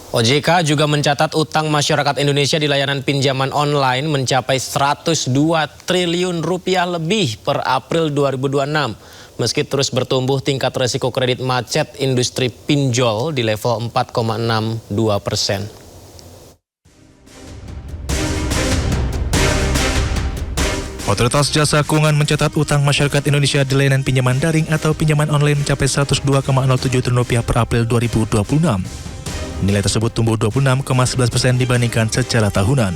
OJK juga mencatat utang masyarakat Indonesia di layanan pinjaman online mencapai 102 triliun rupiah lebih per April 2026. Meski terus bertumbuh, tingkat resiko kredit macet industri pinjol di level 4,62%. Otoritas Jasa Keuangan mencatat utang masyarakat Indonesia di layanan pinjaman daring atau pinjaman online mencapai 102,07 triliun rupiah per April 2026. Nilai tersebut tumbuh 26,11% dibandingkan secara tahunan.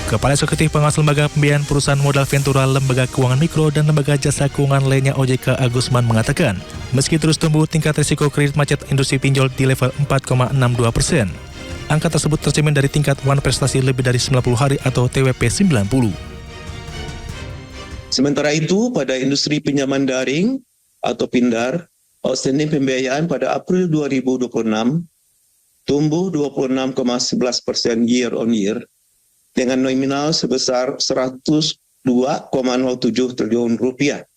Kepala Eksekutif Pengawas Lembaga Pembiayaan Perusahaan Modal Ventura, Lembaga Keuangan Mikro, dan Lembaga Jasa Keuangan lainnya OJK Agusman mengatakan, meski terus tumbuh, tingkat risiko kredit macet industri pinjol di level 4,62%. Angka tersebut tercermin dari tingkat wan prestasi lebih dari 90 hari atau TWP 90. Sementara itu, pada industri pinjaman daring atau PINDAR, outstanding pembiayaan pada April 2026 tumbuh 26,11% year on year dengan nominal sebesar 102,07 triliun rupiah.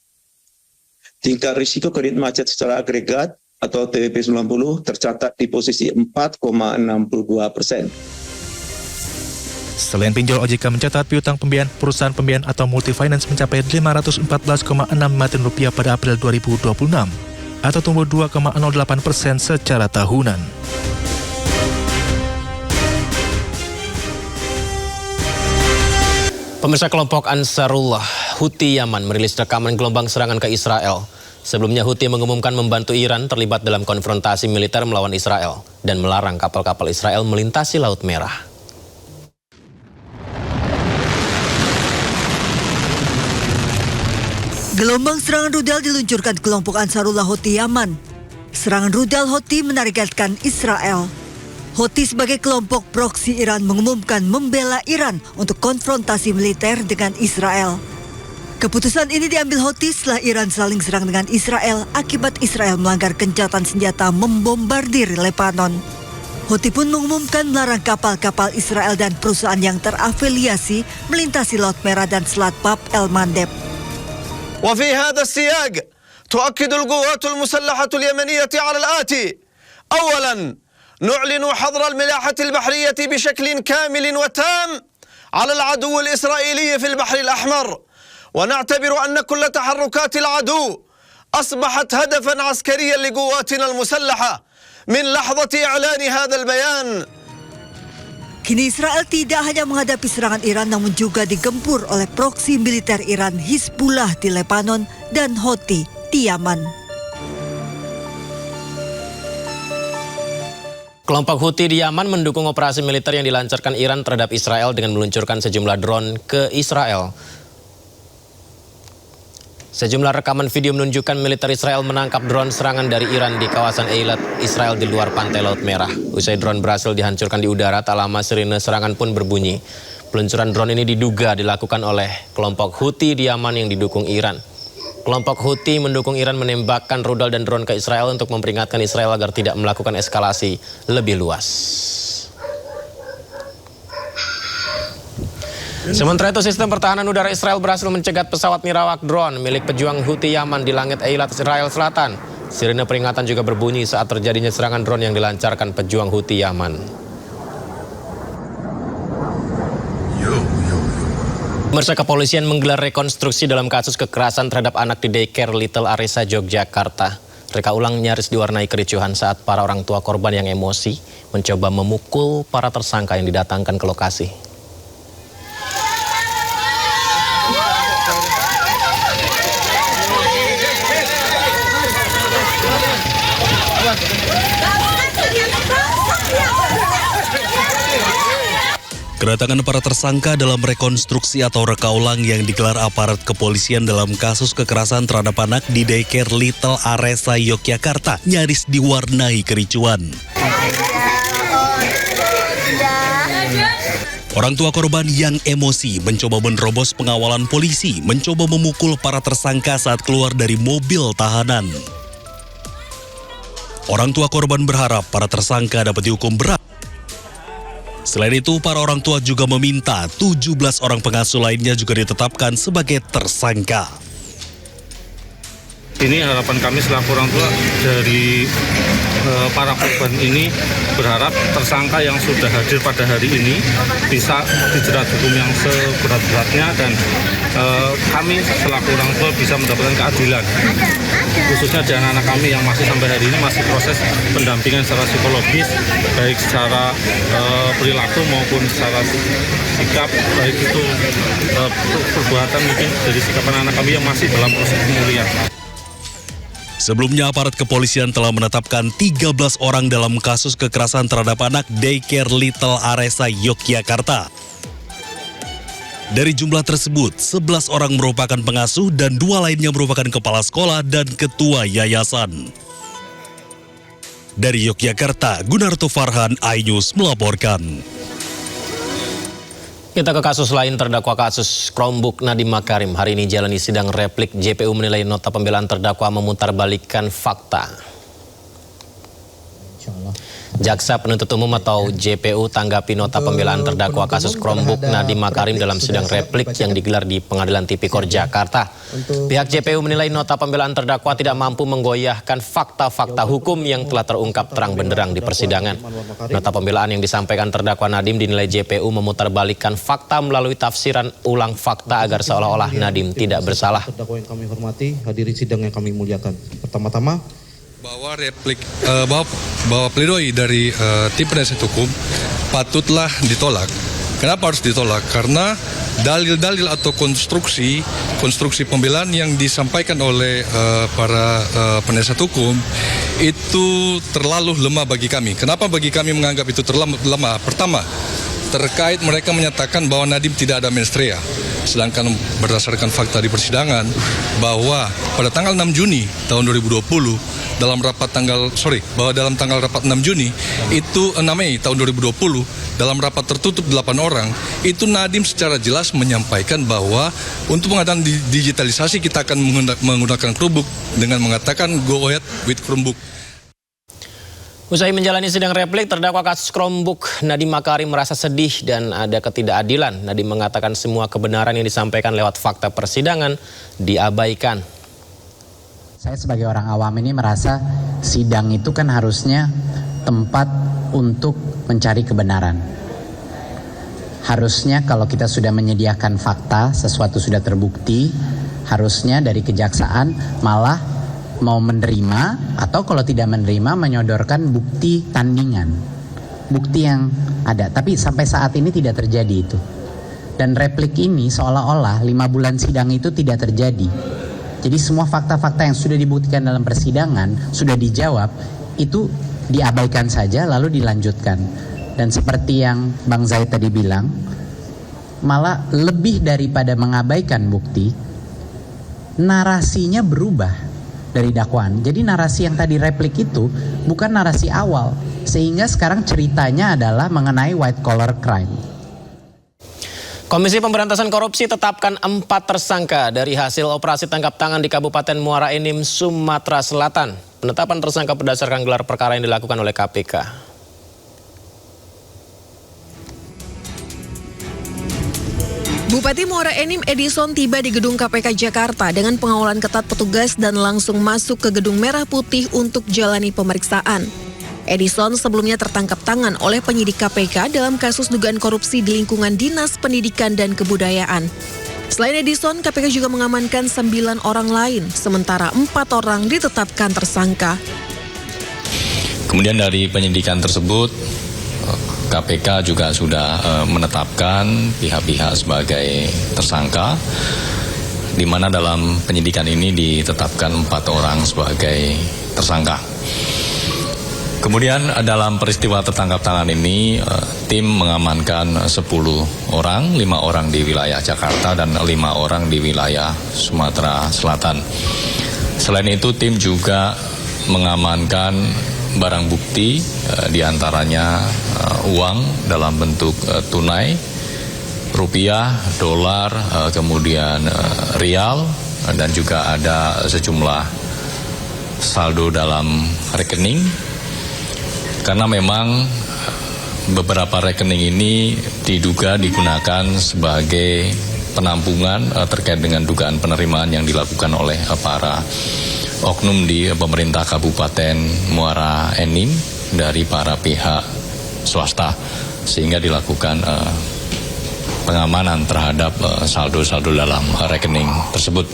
Tingkat risiko kredit macet secara agregat atau TWP 90 tercatat di posisi 4,62%. Selain pinjol, OJK mencatat piutang pembiayaan perusahaan pembiayaan atau multifinance mencapai 514,6 triliun rupiah pada April 2026 atau tumbuh 2,08% secara tahunan. Pemirsa, kelompok Ansarullah Houthi Yaman merilis rekaman gelombang serangan ke Israel. Sebelumnya Houthi mengumumkan membantu Iran terlibat dalam konfrontasi militer melawan Israel dan melarang kapal-kapal Israel melintasi Laut Merah. Gelombang serangan rudal diluncurkan kelompok Ansarullah Houthi Yaman. Serangan rudal Houthi menargetkan Israel. Houthi sebagai kelompok proksi Iran mengumumkan membela Iran untuk konfrontasi militer dengan Israel. Keputusan ini diambil Houthi setelah Iran saling serang dengan Israel akibat Israel melanggar gencatan senjata membombardir Lebanon. Houthi pun mengumumkan melarang kapal-kapal Israel dan perusahaan yang terafiliasi melintasi Laut Merah dan Selat Bab el-Mandeb. وفي هذا السياق تؤكد القوات المسلحة اليمنية على الآتي: أولاً، نعلن حظر الملاحة البحرية بشكل كامل وتام على العدو الإسرائيلي في البحر الأحمر، ونعتبر أن كل تحركات العدو أصبحت هدفاً عسكرياً لقواتنا المسلحة من لحظة إعلان هذا البيان. Kini Israel tidak hanya menghadapi serangan Iran namun juga digempur oleh proksi militer Iran Hizbullah di Lebanon dan Houthi di Yaman. Kelompok Houthi di Yaman mendukung operasi militer yang dilancarkan Iran terhadap Israel dengan meluncurkan sejumlah drone ke Israel. Sejumlah rekaman video menunjukkan militer Israel menangkap drone serangan dari Iran di kawasan Eilat, Israel di luar pantai Laut Merah. Usai drone berhasil dihancurkan di udara, tak lama sirine serangan pun berbunyi. Peluncuran drone ini diduga dilakukan oleh kelompok Houthi di Yaman yang didukung Iran. Kelompok Houthi mendukung Iran menembakkan rudal dan drone ke Israel untuk memperingatkan Israel agar tidak melakukan eskalasi lebih luas. Sementara itu, sistem pertahanan udara Israel berhasil mencegat pesawat nirawak drone milik pejuang Houthi Yaman di langit Eilat, Israel Selatan. Sirine peringatan juga berbunyi saat terjadinya serangan drone yang dilancarkan pejuang Houthi Yaman. Pemirsa, kepolisian menggelar rekonstruksi dalam kasus kekerasan terhadap anak di daycare Little Aresa, Yogyakarta. Reka ulang nyaris diwarnai kericuhan saat para orang tua korban yang emosi mencoba memukul para tersangka yang didatangkan ke lokasi. Kedatangan para tersangka dalam rekonstruksi atau reka ulang yang digelar aparat kepolisian dalam kasus kekerasan terhadap anak di daycare Little Aresa, Yogyakarta nyaris diwarnai kericuan. Orang tua korban yang emosi mencoba menerobos pengawalan polisi, mencoba memukul para tersangka saat keluar dari mobil tahanan. Orang tua korban berharap para tersangka dapat dihukum berat. Selain itu, para orang tua juga meminta 17 orang pengasuh lainnya juga ditetapkan sebagai tersangka. Ini harapan kami selaku orang tua dari para korban ini berharap tersangka yang sudah hadir pada hari ini bisa dijerat hukum yang seberat-beratnya dan kami selaku orang tua bisa mendapatkan keadilan. Khususnya di anak-anak kami yang masih sampai hari ini masih proses pendampingan secara psikologis, baik secara perilaku maupun secara sikap, baik itu perbuatan mungkin dari sikap anak-anak kami yang masih dalam proses pemulihan. Sebelumnya, aparat kepolisian telah menetapkan 13 orang dalam kasus kekerasan terhadap anak Daycare Little Aresa Yogyakarta. Dari jumlah tersebut, 11 orang merupakan pengasuh dan 2 lainnya merupakan kepala sekolah dan ketua yayasan. Dari Yogyakarta, Gunarto Farhan, iNews melaporkan. Kita ke kasus lain, terdakwa kasus Chromebook Nadiem Makarim hari ini jalani sidang replik. JPU menilai nota pembelaan terdakwa memutarbalikkan fakta. Jaksa penuntut umum atau JPU tanggapi nota pembelaan terdakwa kasus Chromebook Nadiem Makarim dalam sidang replik yang digelar di Pengadilan Tipikor Jakarta. Pihak JPU menilai nota pembelaan terdakwa tidak mampu menggoyahkan fakta-fakta hukum yang telah terungkap terang benderang di persidangan. Nota pembelaan yang disampaikan terdakwa Nadiem dinilai JPU memutarbalikkan fakta melalui tafsiran ulang fakta agar seolah-olah Nadiem tidak bersalah. Terdakwa yang kami hormati, hadiri sidang yang kami muliakan. Pertama-tama, bahwa bahwa pledoi dari tim penasihat hukum patutlah ditolak. Kenapa harus ditolak? Karena dalil-dalil atau konstruksi pembelaan yang disampaikan oleh para penasihat hukum itu terlalu lemah bagi kami. Kenapa bagi kami menganggap itu terlalu lemah? Pertama, terkait mereka menyatakan bahwa Nadiem tidak ada menstrea. Sedangkan berdasarkan fakta di persidangan bahwa pada tanggal 6 Juni tahun 2020 dalam tanggal rapat 6 Juni itu 6 Mei tahun 2020 dalam rapat tertutup 8 orang itu Nadiem secara jelas menyampaikan bahwa untuk pengadaan digitalisasi kita akan menggunakan Chromebook dengan mengatakan go ahead with Chromebook. Usai menjalani sidang replik, terdakwa kasus Chromebook Nadiem Makarim merasa sedih dan ada ketidakadilan. Nadiem mengatakan semua kebenaran yang disampaikan lewat fakta persidangan diabaikan. Saya sebagai orang awam ini merasa sidang itu kan harusnya tempat untuk mencari kebenaran. Harusnya kalau kita sudah menyediakan fakta, sesuatu sudah terbukti, harusnya dari kejaksaan malah mau menerima atau kalau tidak menerima menyodorkan bukti tandingan, bukti yang ada. Tapi sampai saat ini tidak terjadi itu. Dan replik ini seolah-olah 5 bulan sidang itu tidak terjadi. Jadi semua fakta-fakta yang sudah dibuktikan dalam persidangan sudah dijawab, itu diabaikan saja lalu dilanjutkan. Dan seperti yang Bang Zaid tadi bilang, malah lebih daripada mengabaikan bukti, narasinya berubah dari dakwaan. Jadi narasi yang tadi replik itu bukan narasi awal, sehingga sekarang ceritanya adalah mengenai white collar crime. Komisi Pemberantasan Korupsi tetapkan 4 tersangka dari hasil operasi tangkap tangan di Kabupaten Muara Enim, Sumatera Selatan. Penetapan tersangka berdasarkan gelar perkara yang dilakukan oleh KPK. Bupati Muara Enim Edison tiba di gedung KPK Jakarta dengan pengawalan ketat petugas dan langsung masuk ke gedung Merah Putih untuk jalani pemeriksaan. Edison sebelumnya tertangkap tangan oleh penyidik KPK dalam kasus dugaan korupsi di lingkungan Dinas Pendidikan dan Kebudayaan. Selain Edison, KPK juga mengamankan 9 orang lain, sementara 4 orang ditetapkan tersangka. Kemudian dari penyidikan tersebut, KPK juga sudah menetapkan pihak-pihak sebagai tersangka, di mana dalam penyidikan ini ditetapkan 4 orang sebagai tersangka. Kemudian dalam peristiwa tertangkap tangan ini, tim mengamankan 10 orang, 5 orang di wilayah Jakarta dan 5 orang di wilayah Sumatera Selatan. Selain itu, tim juga mengamankan barang bukti, diantaranya uang dalam bentuk tunai, rupiah, dolar, kemudian rial, dan juga ada sejumlah saldo dalam rekening. Karena memang beberapa rekening ini diduga digunakan sebagai penampungan terkait dengan dugaan penerimaan yang dilakukan oleh para oknum di pemerintah Kabupaten Muara Enim dari para pihak swasta, sehingga dilakukan pengamanan terhadap saldo-saldo dalam rekening tersebut.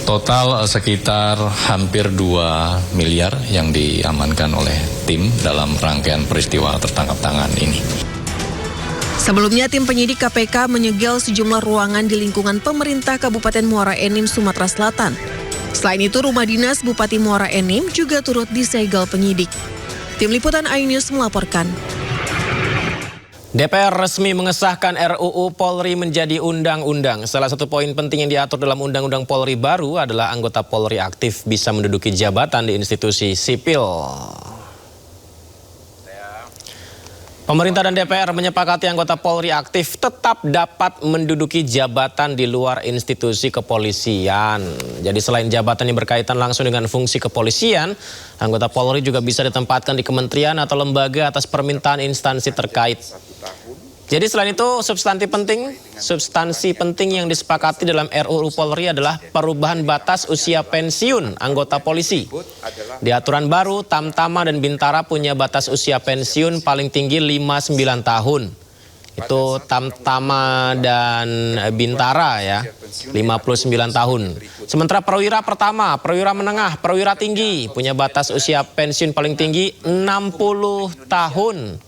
Total sekitar hampir 2 miliar yang diamankan oleh tim dalam rangkaian peristiwa tertangkap tangan ini. Sebelumnya, tim penyidik KPK menyegel sejumlah ruangan di lingkungan pemerintah Kabupaten Muara Enim, Sumatera Selatan. Selain itu, rumah dinas Bupati Muara Enim juga turut disegel penyidik. Tim Liputan iNews melaporkan. DPR resmi mengesahkan RUU Polri menjadi undang-undang. Salah satu poin penting yang diatur dalam Undang-Undang Polri baru adalah anggota Polri aktif bisa menduduki jabatan di institusi sipil. Pemerintah dan DPR menyepakati anggota Polri aktif tetap dapat menduduki jabatan di luar institusi kepolisian. Jadi selain jabatan yang berkaitan langsung dengan fungsi kepolisian, anggota Polri juga bisa ditempatkan di kementerian atau lembaga atas permintaan instansi terkait. Jadi selain itu substansi penting yang disepakati dalam RUU Polri adalah perubahan batas usia pensiun anggota polisi. Di aturan baru, Tamtama dan Bintara punya batas usia pensiun paling tinggi 59 tahun. Itu Tamtama dan Bintara ya, 59 tahun. Sementara perwira pertama, perwira menengah, perwira tinggi punya batas usia pensiun paling tinggi 60 tahun.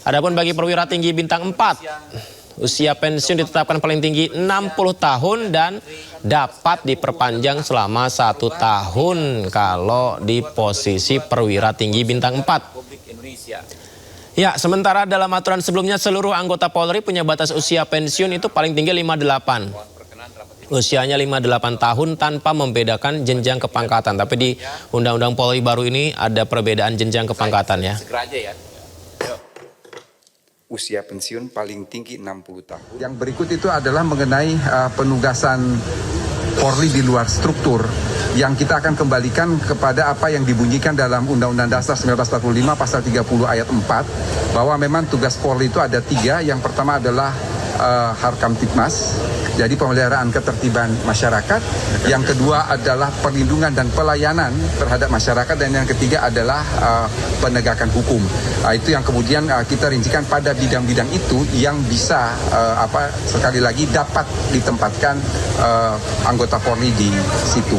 Adapun bagi perwira tinggi bintang 4, usia pensiun ditetapkan paling tinggi 60 tahun dan dapat diperpanjang selama 1 tahun kalau di posisi perwira tinggi bintang 4. Ya, sementara dalam aturan sebelumnya seluruh anggota Polri punya batas usia pensiun itu paling tinggi 58. Usianya 58 tahun tanpa membedakan jenjang kepangkatan. Tapi di Undang-Undang Polri baru ini ada perbedaan jenjang kepangkatan ya. Usia pensiun paling tinggi 60 tahun. Yang berikut itu adalah mengenai penugasan Polri di luar struktur yang kita akan kembalikan kepada apa yang dibunyikan dalam Undang-Undang Dasar 1945 pasal 30 ayat 4 bahwa memang tugas Polri itu ada 3. Yang pertama adalah Harkamtipmas, jadi pemeliharaan ketertiban masyarakat. Yang kedua adalah perlindungan dan pelayanan terhadap masyarakat, dan yang ketiga adalah penegakan hukum. Itu yang kemudian kita rincikan pada bidang-bidang itu yang bisa sekali lagi dapat ditempatkan anggota Polri di situ.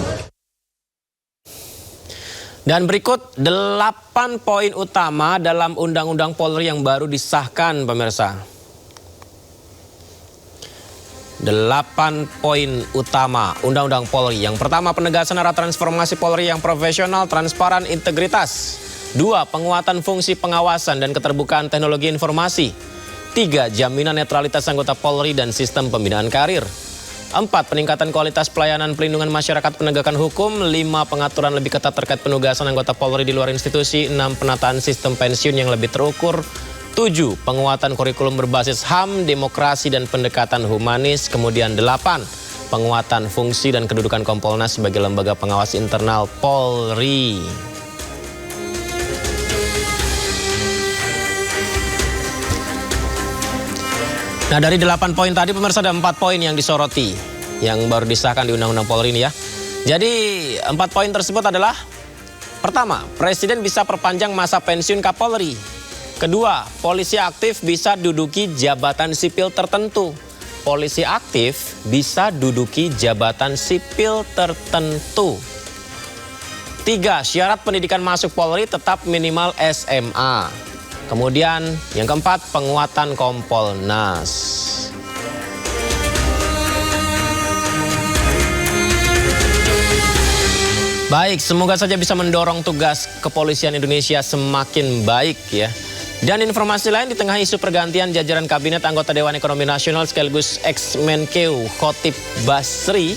Dan berikut 8 poin utama dalam Undang-Undang Polri yang baru disahkan, pemirsa. 8 poin utama Undang-Undang Polri. Yang pertama, penegasan arah transformasi Polri yang profesional, transparan, integritas. 2, penguatan fungsi pengawasan dan keterbukaan teknologi informasi. 3, jaminan netralitas anggota Polri dan sistem pembinaan karir. 4, peningkatan kualitas pelayanan pelindungan masyarakat penegakan hukum. 5, pengaturan lebih ketat terkait penugasan anggota Polri di luar institusi. 6, penataan sistem pensiun yang lebih terukur. 7, penguatan kurikulum berbasis HAM, demokrasi dan pendekatan humanis. Kemudian 8, penguatan fungsi dan kedudukan Kompolnas sebagai lembaga pengawas internal Polri. Nah, dari 8 poin tadi pemirsa ada 4 poin yang disoroti yang baru disahkan di Undang-Undang Polri ini ya. Jadi 4 poin tersebut adalah: pertama, Presiden bisa perpanjang masa pensiun Kapolri. Kedua, polisi aktif bisa duduki jabatan sipil tertentu. Polisi aktif bisa duduki jabatan sipil tertentu. 3, syarat pendidikan masuk Polri tetap minimal SMA. Kemudian yang keempat, penguatan Kompolnas. Baik, semoga saja bisa mendorong tugas kepolisian Indonesia semakin baik ya. Dan informasi lain, di tengah isu pergantian jajaran kabinet, anggota Dewan Ekonomi Nasional sekaligus ex-Menkeu Khatib Basri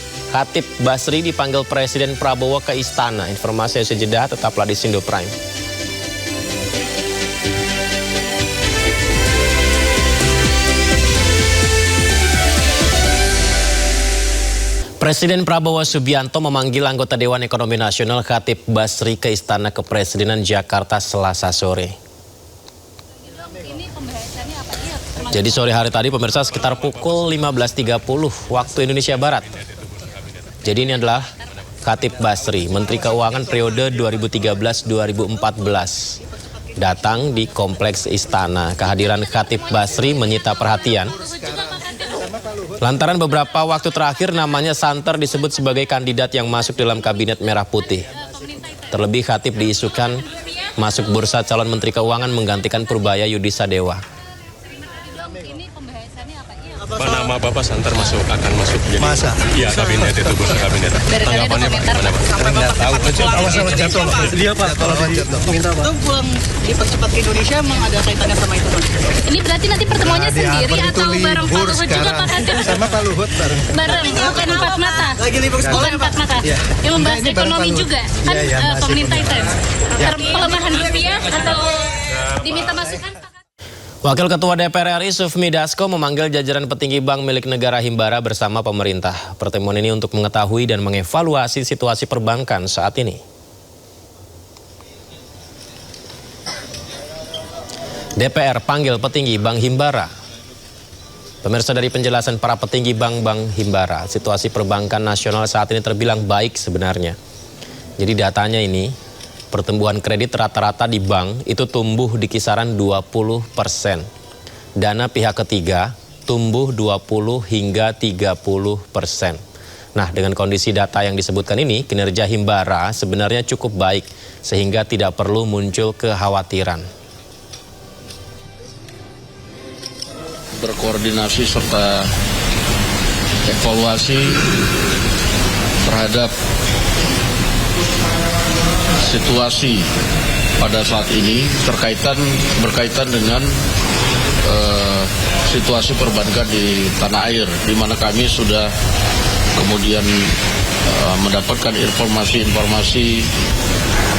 dipanggil Presiden Prabowo ke istana. Informasi usai jeda, tetaplah di Sindo Prime. Presiden Prabowo Subianto memanggil anggota Dewan Ekonomi Nasional Khatib Basri ke Istana Kepresidenan Jakarta Selasa sore. Jadi sore hari tadi pemirsa sekitar pukul 15.30 waktu Indonesia Barat. Jadi ini adalah Khatib Basri, Menteri Keuangan periode 2013-2014, datang di Kompleks Istana. Kehadiran Khatib Basri menyita perhatian lantaran beberapa waktu terakhir namanya santer disebut sebagai kandidat yang masuk dalam Kabinet Merah Putih. Terlebih Khatib diisukan masuk bursa calon Menteri Keuangan menggantikan Purbaya Yudhisa Dewa. Apa nama Bapak Santer akan masuk jadi masa? Iya, kabinet itu, bursa kabinet. Tanggapannya Pak gimana Pak? Nggak tahu. Awas sama jatuh Pak. Dia Pak, kalau minta Pak. Itu pulang dipercepat ke Indonesia emang ada kaitannya sama itu Pak? Ini berarti nanti pertemuannya sendiri atau bareng Pak Luhut juga Pak Khatib? Sama Pak Luhut bareng. Bareng, bukan empat mata. Lagi libur sekolah Bukan empat mata. Yang membahas ekonomi juga. Kan pemerintah itu. Pelemahan rupiah atau diminta masukan Pak? Wakil Ketua DPR RI Sufmi Dasko memanggil jajaran petinggi bank milik negara Himbara bersama pemerintah. Pertemuan ini untuk mengetahui dan mengevaluasi situasi perbankan saat ini. DPR panggil petinggi Bank Himbara. Pemirsa, dari penjelasan para petinggi bank Himbara, situasi perbankan nasional saat ini terbilang baik sebenarnya. Jadi datanya ini, pertumbuhan kredit rata-rata di bank itu tumbuh di kisaran 20%. Dana pihak ketiga tumbuh 20 hingga 30%. Nah, dengan kondisi data yang disebutkan ini, kinerja Himbara sebenarnya cukup baik sehingga tidak perlu muncul kekhawatiran. Berkoordinasi serta evaluasi terhadap situasi pada saat ini berkaitan dengan situasi perbankan di tanah air, di mana kami sudah kemudian mendapatkan informasi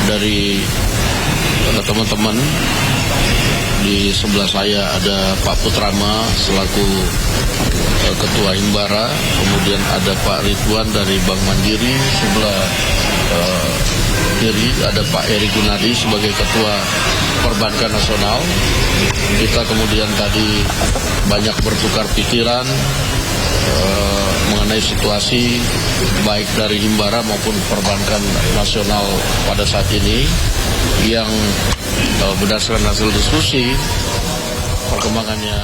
dari teman-teman. Di sebelah saya ada Pak Putrama selaku Ketua Himbara, kemudian ada Pak Ridwan dari Bank Mandiri, sebelah kiri ada Pak Eri Gunadi sebagai Ketua Perbankan Nasional. Kita kemudian tadi banyak bertukar pikiran mengenai situasi baik dari Himbara maupun perbankan nasional pada saat ini, yang berdasarkan hasil diskusi perkembangannya